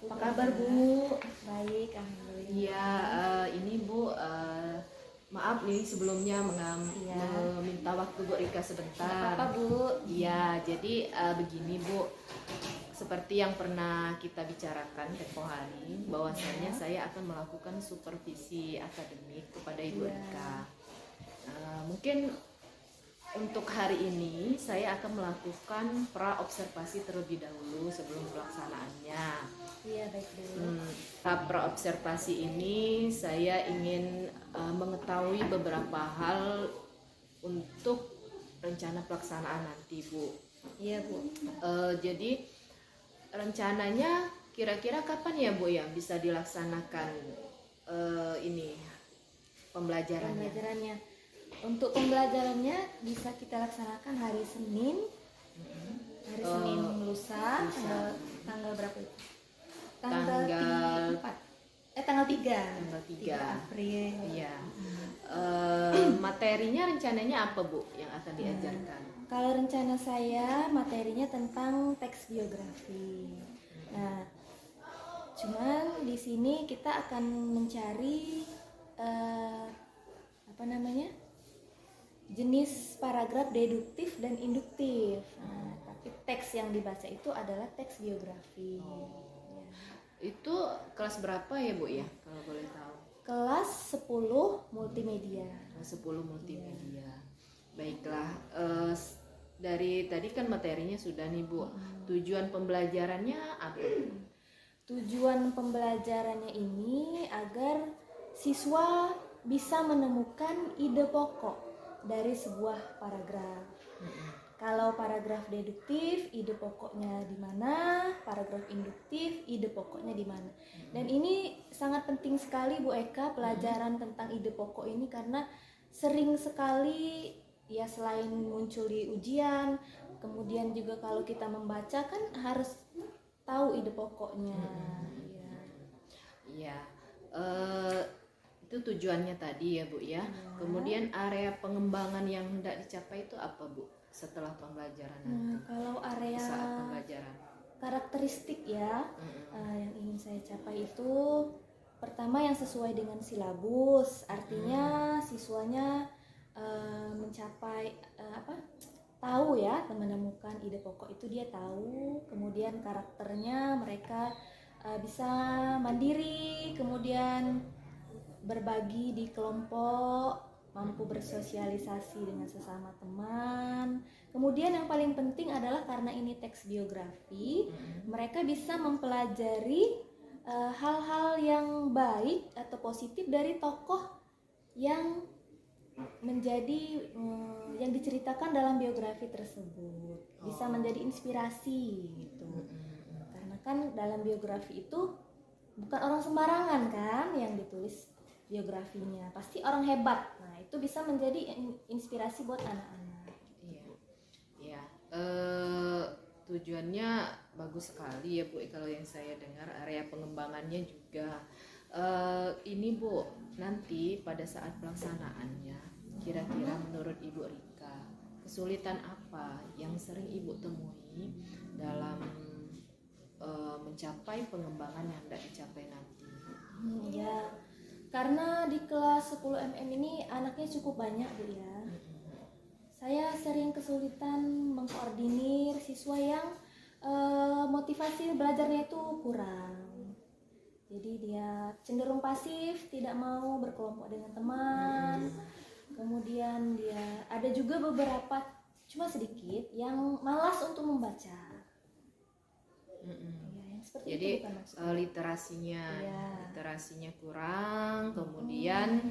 Apa kabar Bu? Baik, alhamdulillah. Iya, ini Bu, maaf nih sebelumnya Iya. meminta waktu Bu Rika Nggak sebentar. apa-apa Bu. Iya, jadi begini Bu, seperti yang pernah kita bicarakan tempo hari, bahwasanya saya akan melakukan supervisi akademik kepada Ibu Iya. Rika. Mungkin untuk hari ini saya akan melakukan pra-observasi terlebih dahulu sebelum pelaksanaannya. Iya baik Bu. Pra-observasi ini saya ingin mengetahui beberapa hal untuk rencana pelaksanaan nanti Bu. Iya Bu. Jadi rencananya kira-kira kapan ya Bu ya bisa dilaksanakan ini pembelajarannya? Pembelajarannya. Untuk pembelajarannya bisa kita laksanakan hari Senin. Hari Senin lusa. Tanggal berapa itu? Tanggal 4. Tanggal 3. Tanggal 3 April. Iya. Materinya rencananya apa Bu yang akan diajarkan? Kalau rencana saya materinya tentang teks biografi. Nah, cuman di sini kita akan mencari jenis paragraf deduktif dan induktif. Nah, tapi teks yang dibaca itu adalah teks biografi. Ya. Itu kelas berapa ya Bu ya kalau boleh tahu? Kelas 10 multimedia. Kelas 10 multimedia. Baiklah, dari tadi kan materinya sudah nih Bu. Tujuan pembelajarannya apa? Tujuan pembelajarannya ini agar siswa bisa menemukan ide pokok dari sebuah paragraf. Kalau paragraf deduktif, ide pokoknya di mana? Paragraf induktif, ide pokoknya di mana? Dan ini sangat penting sekali Bu Eka, pelajaran tentang ide pokok ini, karena sering sekali ya selain muncul di ujian, kemudian juga kalau kita membaca kan harus tahu ide pokoknya. Iya. Itu tujuannya tadi ya Bu ya. Kemudian area pengembangan yang hendak dicapai itu apa Bu setelah pembelajaran nanti? Kalau area Saat pembelajaran karakteristik ya, yang ingin saya capai itu pertama yang sesuai dengan silabus, artinya siswanya mencapai tahu ya, menemukan ide pokok itu dia tahu. Kemudian karakternya mereka bisa mandiri, kemudian berbagi di kelompok, mampu bersosialisasi dengan sesama teman. Kemudian yang paling penting adalah karena ini teks biografi, mereka bisa mempelajari hal-hal yang baik atau positif dari tokoh yang menjadi yang diceritakan dalam biografi tersebut. Bisa menjadi inspirasi gitu. Karena kan dalam biografi itu bukan orang sembarangan kan yang ditulis biografinya, pasti orang hebat. Nah, itu bisa menjadi inspirasi buat anak-anak. Iya. Tujuannya bagus sekali ya Bu. Kalau yang saya dengar area pengembangannya juga. Ini Bu, nanti pada saat pelaksanaannya, kira-kira menurut Ibu Rika, kesulitan apa yang sering Ibu temui dalam mencapai pengembangan yang hendak dicapai nanti? Ya, karena di kelas 10 MM ini anaknya cukup banyak Bu ya. Saya sering kesulitan mengkoordinir siswa yang motivasi belajarnya itu kurang. Jadi dia cenderung pasif, tidak mau berkelompok dengan teman. Kemudian dia ada juga beberapa, cuma sedikit, yang malas untuk membaca. Jadi literasinya kurang, kemudian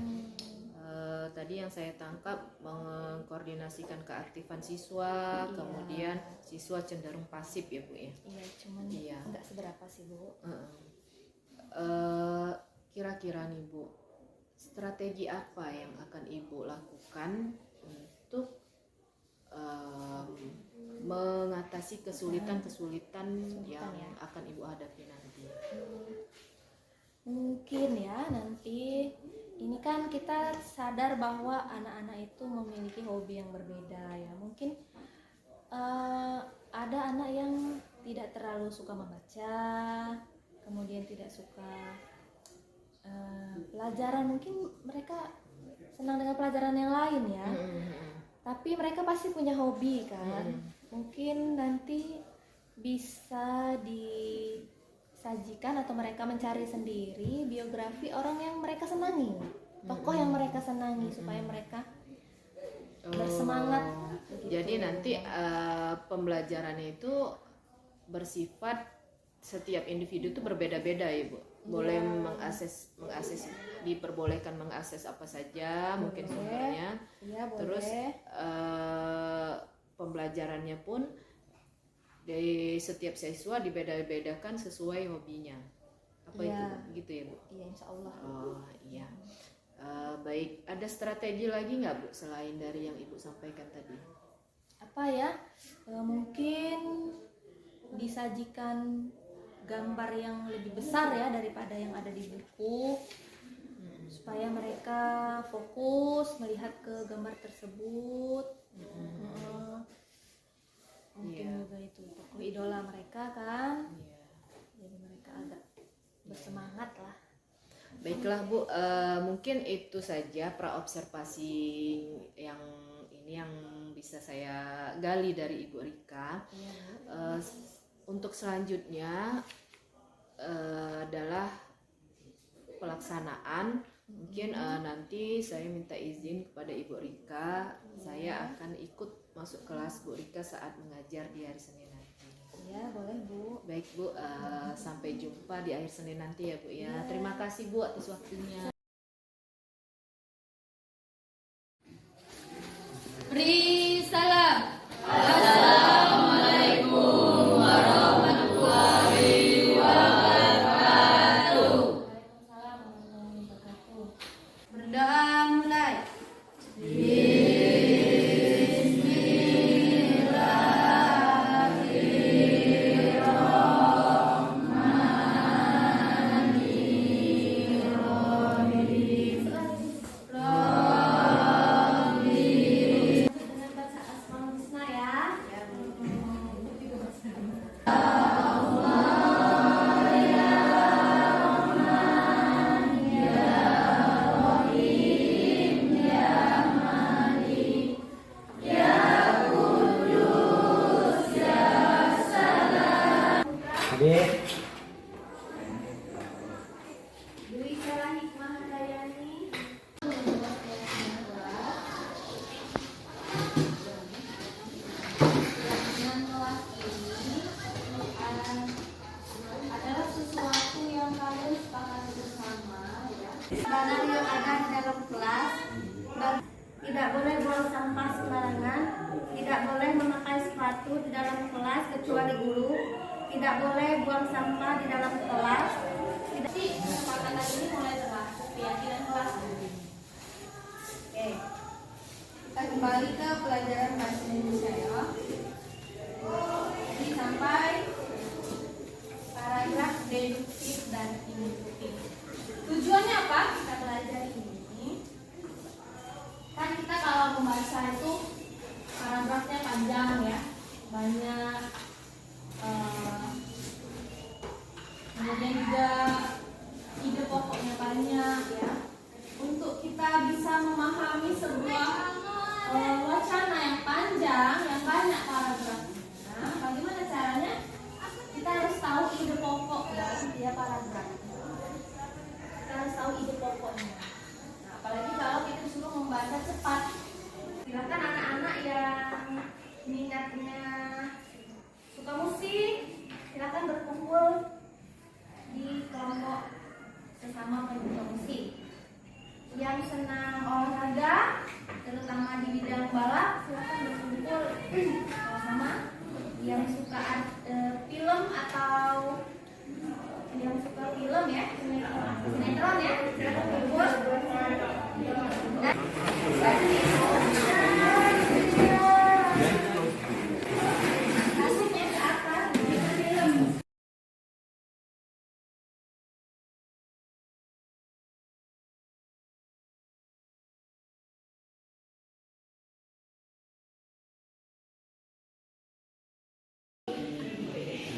tadi yang saya tangkap mengkoordinasikan keaktifan siswa, kemudian siswa cenderung pasif ya Bu ya. Iya, cuman nggak seberapa sih Bu. Kira-kira nih Bu, strategi apa yang akan Ibu lakukan untuk mengatasi kesulitan-kesulitan yang akan Ibu hadapi nanti? Mungkin ya nanti ini kan kita sadar bahwa anak-anak itu memiliki hobi yang berbeda ya. Mungkin ada anak yang tidak terlalu suka membaca, kemudian tidak suka pelajaran, mungkin mereka senang dengan pelajaran yang lain ya. Tapi mereka pasti punya hobi kan. Mungkin nanti bisa disajikan atau mereka mencari sendiri biografi orang yang mereka senangi, tokoh yang mereka senangi, supaya mereka bersemangat. Jadi nanti pembelajarannya itu bersifat setiap individu itu berbeda-beda ya Bu. Boleh mengakses diperbolehkan mengakses apa saja mungkin sumbernya. Iya, boleh. Terus pembelajarannya pun dari setiap siswa dibeda-bedakan sesuai hobinya. Apa itu Bu? Gitu ya Bu? Iya, insya Allah. Oh iya. Baik, ada strategi lagi nggak Bu selain dari yang Ibu sampaikan tadi? Apa ya? Mungkin disajikan gambar yang lebih besar ya daripada yang ada di buku, supaya mereka fokus melihat ke gambar tersebut. Mungkin juga itu tokoh idola mereka kan, jadi mereka agak bersemangat lah. Baiklah Bu, mungkin itu saja praobservasi yang bisa saya gali dari Ibu Rika. Untuk selanjutnya adalah pelaksanaan. Mungkin nanti saya minta izin kepada Ibu Rika, saya akan ikut masuk kelas Bu Rika saat mengajar di hari Senin nanti. Ya, boleh Bu. Baik Bu, sampai jumpa di akhir Senin nanti ya Bu ya. Terima kasih Bu atas waktunya. Beri salam. Berdoa mulai. Dengan baca Asmaul Husna ya. Adik, Dwi Sarah Hikmah Handayani. Dengan kelas ini adalah sesuatu yang kalian sepakati bersama ya. Barang yang ada di dalam kelas dan tidak boleh buang sampah sembarangan, tidak boleh memakai sepatu di dalam kelas kecuali guru, tidak boleh buang sampah di dalam kelas. Jadi kesepakatan ini mulai berlaku keyakinan kelas. Oke, kita kembali ke pelajaran bahasa Indonesia ya. Jadi sampai paragraf deduktif dan induktif. Tujuannya apa kita pelajari ini? Kan kita kalau membaca itu paragrafnya panjang ya, banyak. Kemudian juga ide pokoknya banyak ya. Untuk kita bisa memahami sebuah wacana yang panjang, yang banyak paragrafnya, bagaimana caranya? Kita harus tahu ide pokok ya setiap paragraf. Kita harus tahu ide pokoknya. Nah, apalagi kalau kita disuruh membaca cepat. Silakan anak-anak yang minatnya suka musik, silakan berkumpul di kelompok sesama penyuka musik. Yang senang olahraga, terutama di bidang balap, silakan berkumpul sama. Yang suka film atau yang suka film ya, sinetron ya, silakan berkumpul. Kasusnya ke atas, film.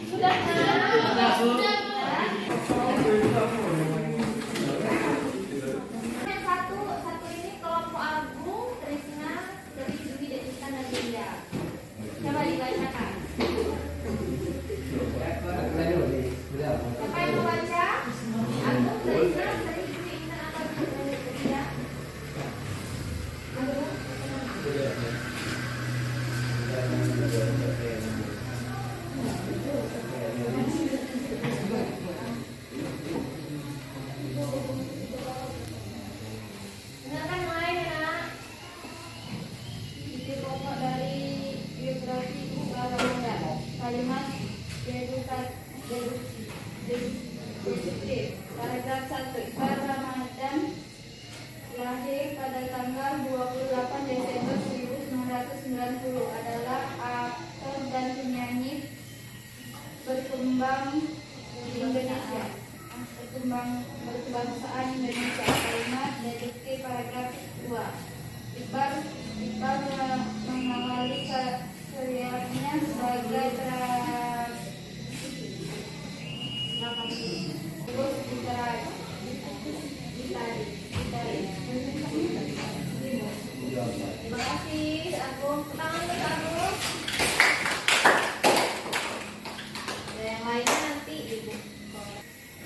Sudah. Deduktif. Paragraf 1. Iqbal Ramadan lahir pada tanggal 28 Desember 1990, adalah aktor dan penyanyi berkembang di Indonesia. Berkebangsaan Indonesia. Kalimat deduktif paragraf 2. Iqbal mengawali karirnya sebagai Terima kasih, Agung. Tangan untuk Agung. Yang lainnya nanti Ibu.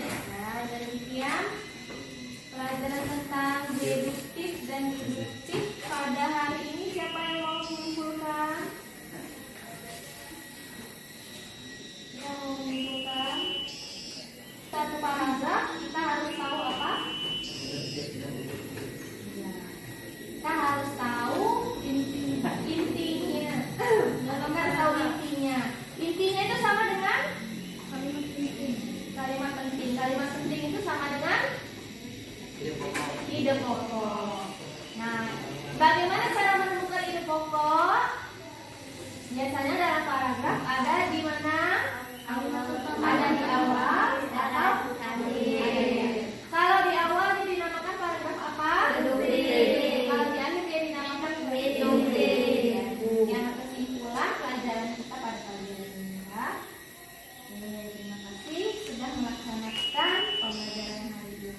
Nah, demikian pelajaran tentang deduktif dan induktif pada hari ini. Siapa yang mau mengumpulkan? Yang mau mengumpulkan? Satu paragraf kita harus tahu apa? Kita harus tahu intinya. Kalau nggak tahu intinya, intinya itu sama dengan kalimat penting. Kalimat penting itu sama dengan ide pokok. Nah, bagaimana cara menemukan ide pokok? Biasanya dalam paragraf ada di mana? Ada di awal atau akhir. Kalau di awal dia dinamakan paragraf apa? Deduktif. Kalau di akhir dia dinamakan deduktif. Yang kesimpulan pelajaran kita pada kali ini ya. Terima kasih sudah melaksanakan pembelajaran hari ini.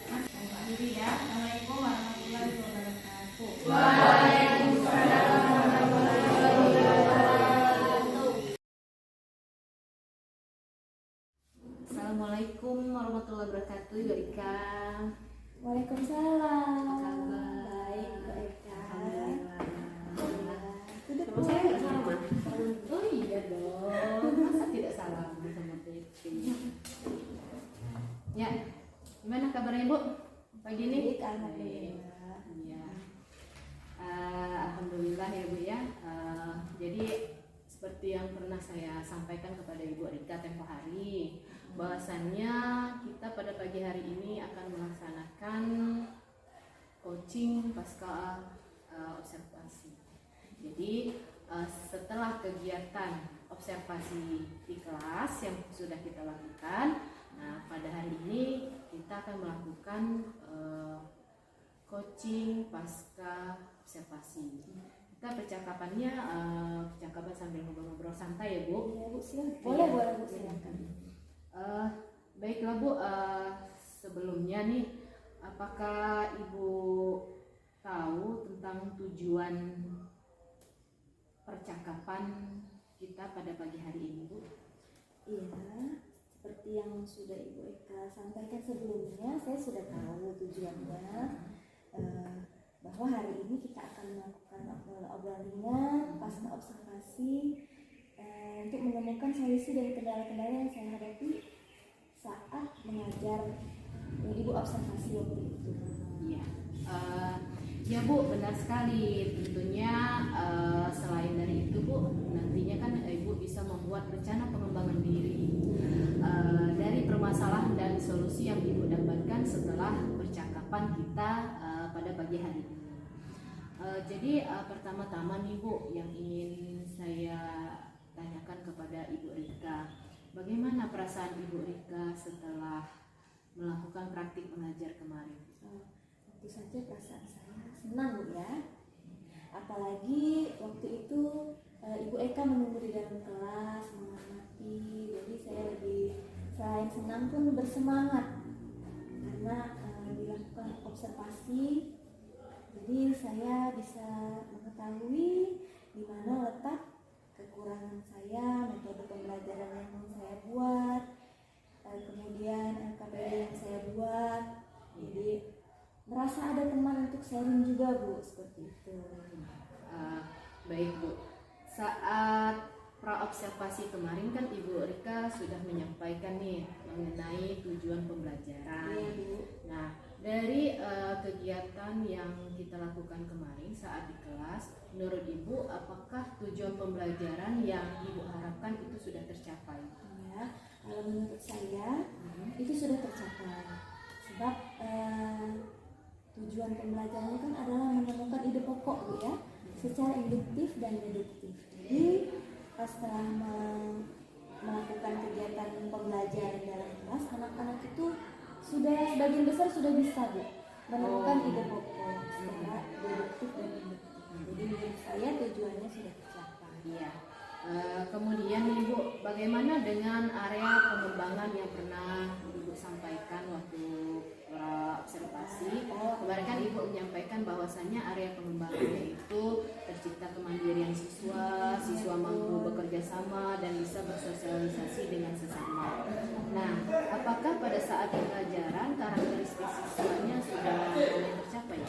Mas, akhiri ya. Assalamualaikum warahmatullahi wabarakatuh. Waalaikumsalam warahmatullahi wabarakatuh. Assalamualaikum warahmatullahi wabarakatuh, Ibu Rika. Waalaikumsalam. Apa kabar? Baik, baik kan. Alhamdulillah. Sudah Sama saya nggak sama? Oh iya dong. Masa tidak salam sama Teti? Ya, gimana kabarnya Ibu? Pagi ini? Baik, alhamdulillah. Iya. Alhamdulillah ya Bu ya. Jadi seperti yang pernah saya sampaikan kepada Ibu Rika tempo hari, bahwasannya kita pada pagi hari ini akan melaksanakan coaching pasca observasi. Jadi setelah kegiatan observasi di kelas yang sudah kita lakukan, nah pada hari ini kita akan melakukan coaching pasca observasi. Kita percakapannya percakapan sambil ngobrol-ngobrol santai ya Bu. Iya, Bu, silakan. Boleh Bu, silakan. Baiklah Bu, sebelumnya nih, apakah Ibu tahu tentang tujuan percakapan kita pada pagi hari ini Bu? Iya, seperti yang sudah Ibu Eka sampaikan sebelumnya, saya sudah tahu tujuannya, bahwa hari ini kita akan melakukan obrolan ringan pasca observasi untuk menemukan solusi dari kendala-kendala yang saya hadapi saat mengajar Ibu observasi waktu itu. Iya, ya Bu, benar sekali. Tentunya selain dari itu Bu, nantinya kan Ibu bisa membuat rencana pengembangan diri dari permasalahan dan solusi yang Ibu dapatkan setelah percakapan kita pada pagi hari ini. Jadi pertama-tama nih Bu, yang ingin saya tanyakan kepada Ibu Rika, bagaimana perasaan Ibu Rika setelah melakukan praktik mengajar kemarin? Tentu saja perasaan saya senang Bu ya. Apalagi waktu itu Ibu Eka menunggu di dalam kelas mengamati, jadi saya lebih selain senang pun bersemangat karena dilakukan observasi. Jadi saya bisa mengetahui di mana letak kekurangan saya, metode pembelajaran yang saya buat, kemudian LKPD yang saya buat. Jadi merasa ada teman untuk sharing juga Bu, seperti itu. Baik Bu, saat pra-observasi kemarin kan Ibu Rika sudah menyampaikan nih mengenai tujuan pembelajaran. Iya Bu. Nah, dari kegiatan yang kita lakukan kemarin saat di kelas, menurut Ibu apakah tujuan pembelajaran yang Ibu harapkan itu sudah tercapai? Ya, Kalau menurut saya itu sudah tercapai, sebab tujuan pembelajarannya kan adalah menemukan ide pokok Bu ya, secara induktif dan deduktif. Jadi setelah melakukan kegiatan pembelajaran dalam kelas, anak-anak itu sudah sebagian besar sudah bisa Bu menemukan ide pokok secara deduktif dan induktif. Jadi menurut saya tujuannya sudah tercapai. Iya. Kemudian Ibu, bagaimana dengan area pengembangan yang pernah Ibu sampaikan waktu observasi? Kemarin kan Ibu menyampaikan bahwasannya area pengembangannya itu tercipta kemandirian siswa, siswa mampu bekerja sama dan bisa bersosialisasi dengan sesama. Nah, apakah pada saat pembelajaran karakteristik siswanya sudah mulai tercapai?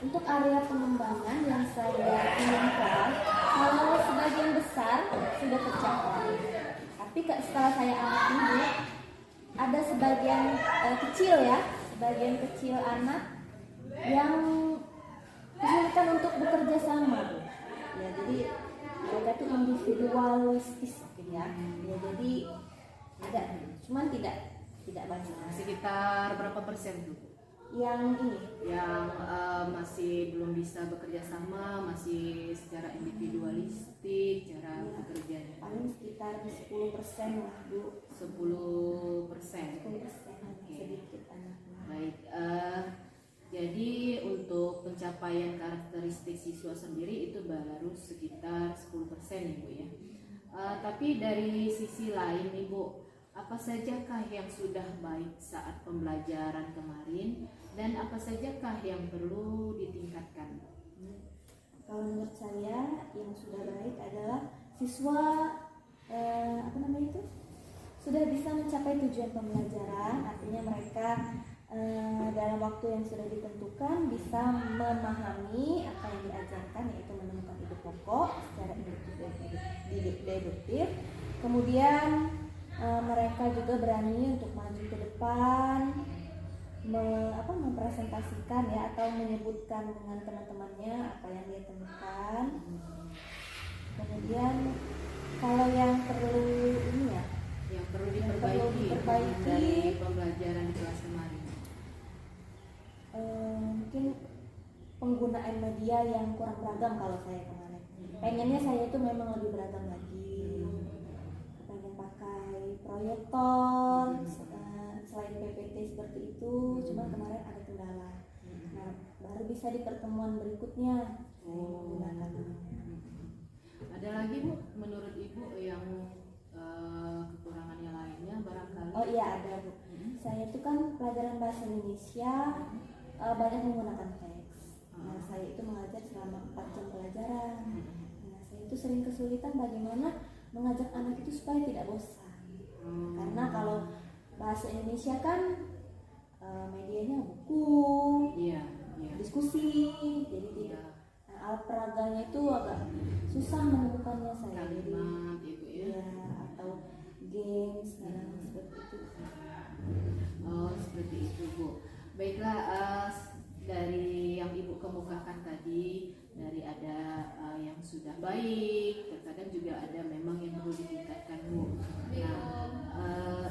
Untuk area pengembangan yang saya inginkan, kalau sebagian besar sudah tercapai, tapi setelah saya amati Bu, ada sebagian kecil ya, sebagian kecil anak yang kesulitan untuk bekerja sama Bu. Ya, jadi mereka itu individualistis mungkin ya. Ya, jadi tidak banyak. Sekitar berapa persen tuh? Yang ini Yang masih belum bisa bekerja sama, masih secara individualistik cara bekerjanya. paling sekitar 10% lah Bu. 10%. 10% Oke. sedikit anaknya. Baik, jadi untuk pencapaian karakteristik siswa sendiri itu baru sekitar 10% Ibu ya. Tapi dari sisi lain Ibu, apa sajakah yang sudah baik saat pembelajaran kemarin dan apa sajakah yang perlu ditingkatkan? Kalau menurut saya yang sudah baik adalah siswa sudah bisa mencapai tujuan pembelajaran, artinya mereka dalam waktu yang sudah ditentukan bisa memahami apa yang diajarkan, yaitu menemukan ide pokok secara induktif dan deduktif. Kemudian mereka juga berani untuk maju ke depan, mempresentasikan ya, atau menyebutkan dengan teman-temannya apa yang dia temukan. Kemudian kalau yang perlu ini ya, Yang perlu yang perlu diperbaiki diperbaiki dari pembelajaran di kelas kemarin. mungkin penggunaan media yang kurang beragam. Kalau saya kemarin pengennya saya itu memang lebih beragam lagi, pengen pakai proyektor selain PPT seperti itu, cuma kemarin ada kendala. Nah, baru bisa di pertemuan berikutnya menggunakan. Ada lagi Bu, menurut Ibu yang kekurangannya lainnya barangkali? Oh iya ada Bu. Saya itu kan pelajaran bahasa Indonesia banyak menggunakan teks. Nah, saya itu mengajar selama 4 jam pelajaran. Nah, saya itu sering kesulitan bagaimana mengajak anak itu supaya tidak bosan. Karena kalau bahasa Indonesia kan medianya buku, Iya. diskusi, jadi tidak. Nah, alat peraganya itu agak susah menemukannya saya. Jadi Kalimat Ibu ya. ya, atau games seperti itu. Oh, seperti itu Bu. Baiklah, dari yang Ibu kemukakan tadi, dari ada yang sudah baik, terkadang juga ada memang yang perlu ditingkatkan Bu. Nah,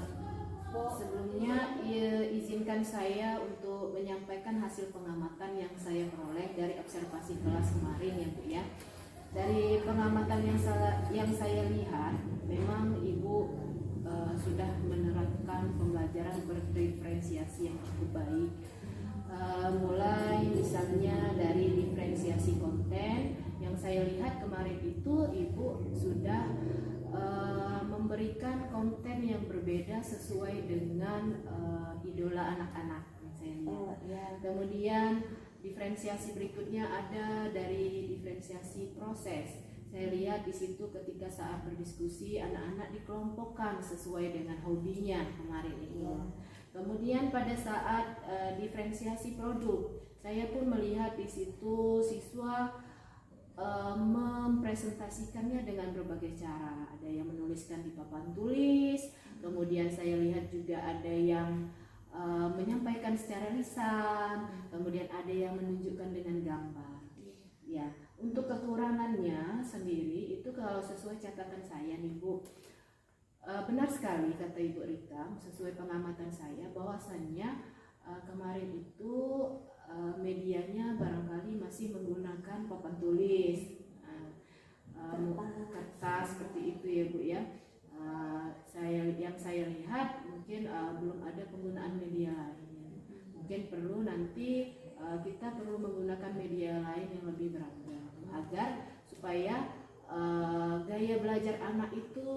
sebelumnya izinkan saya untuk menyampaikan hasil pengamatan yang saya peroleh dari observasi kelas kemarin ya Bu ya. Dari pengamatan yang saya lihat, memang Ibu sudah menerapkan pembelajaran berdiferensiasi yang cukup baik. Mulai misalnya dari diferensiasi konten, yang saya lihat kemarin itu Ibu sudah memberikan konten yang berbeda sesuai dengan idola anak-anak yang saya lihat. Kemudian diferensiasi berikutnya ada dari diferensiasi proses. Saya lihat di situ ketika saat berdiskusi anak-anak dikelompokkan sesuai dengan hobinya kemarin itu. Kemudian pada saat diferensiasi produk, saya pun melihat di situ siswa mempresentasikannya dengan berbagai cara. Ada yang menuliskan di papan tulis, kemudian saya lihat juga ada yang menyampaikan secara lisan, kemudian ada yang menunjukkan dengan gambar. Ya, untuk kekurangannya sendiri itu kalau sesuai catatan saya nih Bu, benar sekali kata Ibu Rika, sesuai pengamatan saya bahwasannya kemarin itu medianya barangkali masih menggunakan papan tulis, kertas seperti itu ya Bu ya. Yang saya lihat mungkin belum ada penggunaan media lain. Mungkin perlu nanti kita perlu menggunakan media lain yang lebih beragam agar supaya gaya belajar anak itu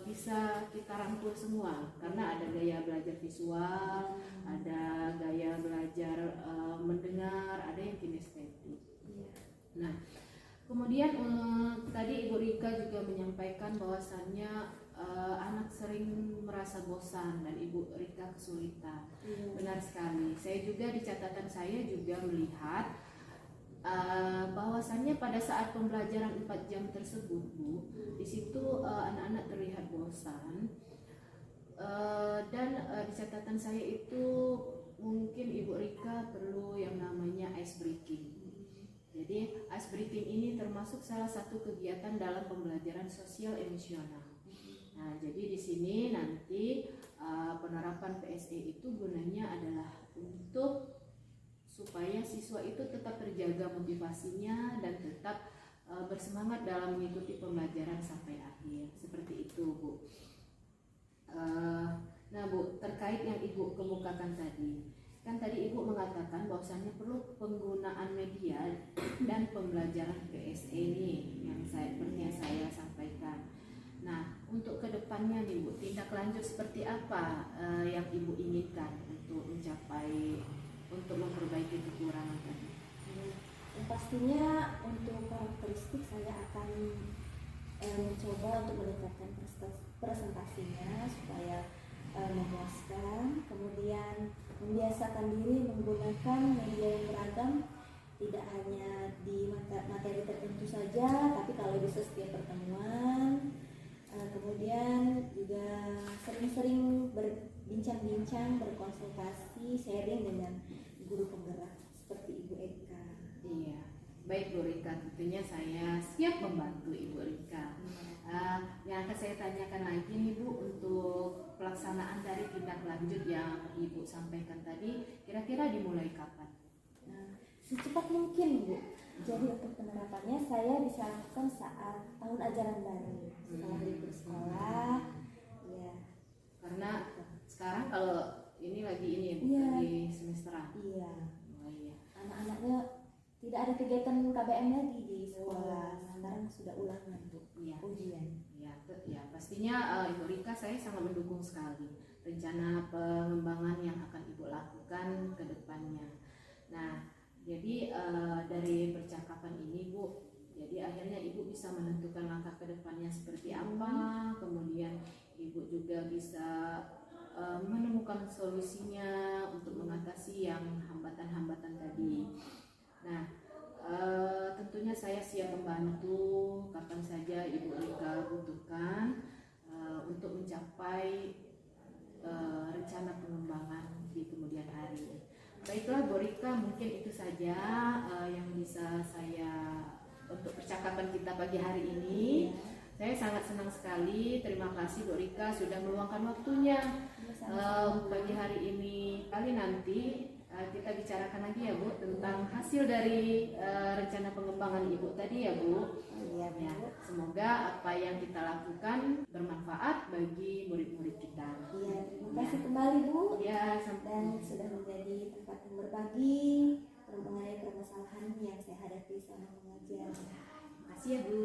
bisa kita rangkul semua, karena ada gaya belajar visual, ada gaya belajar mendengar, ada yang kinestetik. Nah, kemudian tadi Ibu Rika juga menyampaikan bahwasannya anak sering merasa bosan dan Ibu Rika kesulitan. Benar sekali. Saya juga di catatan saya juga melihat bahwasannya pada saat pembelajaran 4 jam tersebut Bu, di situ anak-anak terlihat bosan, dan di catatan saya itu mungkin Ibu Rika perlu yang namanya ice breaking. Jadi ice breaking ini termasuk salah satu kegiatan dalam pembelajaran sosial emosional. Nah, jadi di sini nanti penerapan PSE itu gunanya adalah untuk supaya siswa itu tetap terjaga motivasinya dan tetap bersemangat dalam mengikuti pembelajaran sampai akhir. Seperti itu Bu. Nah Bu, terkait yang Ibu kemukakan tadi, kan tadi Ibu mengatakan bahwasannya perlu penggunaan media dan pembelajaran PSE ini yang saya sampaikan. Nah, untuk kedepannya nih Bu, tindak lanjut seperti apa yang Ibu inginkan untuk memperbaiki kekurangan tadi? Yang pastinya untuk karakteristik saya akan mencoba untuk meningkatkan presentasinya supaya memuaskan, kemudian membiasakan diri menggunakan media yang beragam, tidak hanya di materi tertentu saja, tapi kalau bisa setiap pertemuan. Kemudian juga sering-sering berbincang-bincang, berkonsultasi, sharing dengan guru penggerak seperti Ibu Eka. Iya, baik Bu Rika, tentunya saya siap membantu Ibu Rika. Yang akan saya tanyakan lagi nih Bu, untuk pelaksanaan dari tindak lanjut yang Ibu sampaikan tadi, kira-kira dimulai kapan? Nah, secepat mungkin Bu. Jadi untuk penerapannya saya bisa lakukan saat tahun ajaran baru setelah libur sekolah. Ya. Karena sekarang kalau ini lagi ini ya Bu, Iya. di semesteran. Iya. Oh iya. Anak-anaknya tidak ada kegiatan KBM lagi di sekolah. Sekarang sudah ulangan Bu. Iya. Ujian. Ya, pastinya Ibu Rika saya sangat mendukung sekali rencana pengembangan yang akan Ibu lakukan ke depannya. Nah, jadi dari percakapan ini Bu, jadi akhirnya Ibu bisa menentukan langkah ke depannya seperti apa, kemudian Ibu juga bisa menemukan solusinya untuk mengatasi yang hambatan-hambatan tadi. Nah, tentunya saya siap membantu kapan saja Ibu Rika butuhkan untuk mencapai rencana pengembangan di kemudian hari. Baiklah Bu Rika, mungkin itu saja yang bisa saya untuk percakapan kita pagi hari ini. Saya sangat senang sekali, terima kasih Bu Rika sudah meluangkan waktunya pagi hari ini. Kali nanti kita bicarakan lagi ya Bu tentang hasil dari rencana pengembangan Ibu tadi ya Bu. Iya Bu. Ya, semoga apa yang kita lakukan bermanfaat bagi murid-murid kita. Iya, terima kasih kembali Bu. Ya, Dan sudah menjadi tempat yang berbagi mengenai permasalahan yang saya hadapi selama mengajar. terima kasih ya Bu.